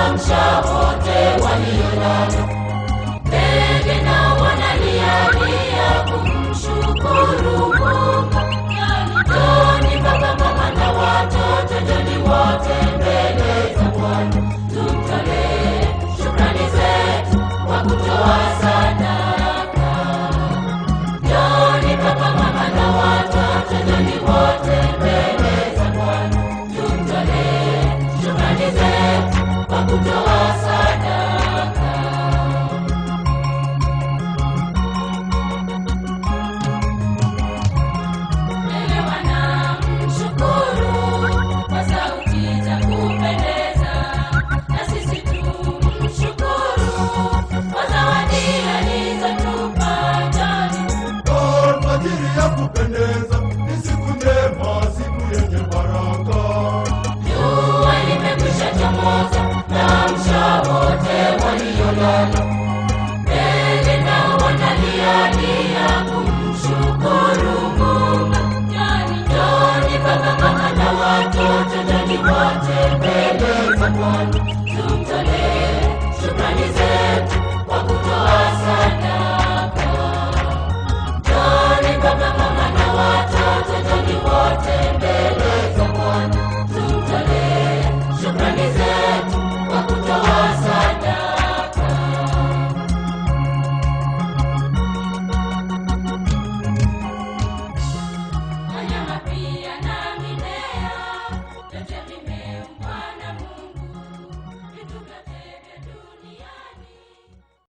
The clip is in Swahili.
amsha wote waliolala. Ndege nao wanalialia kumshukuru Mungu. Njoni baba, mama na watoto, njoni wote mbele za Bwana. Tumtolee shukrani zetu kwa kutoa sadaka. Njoni baba, mama na watoto, njoni wote mbele za Bwana. Tumtolee shukrani zetu kwa kutoa sadaka. Kupendeza ni siku njema, siku yenye baraka. Jua limekwisha chomoza, na amsha wote waliolala. Ndege nao wanalialia kumshukuru Mungu. Njoni baba, mama na watoto, njoni wote mbele za Bwana. Tumtolee shukrani zetu kwa kutoa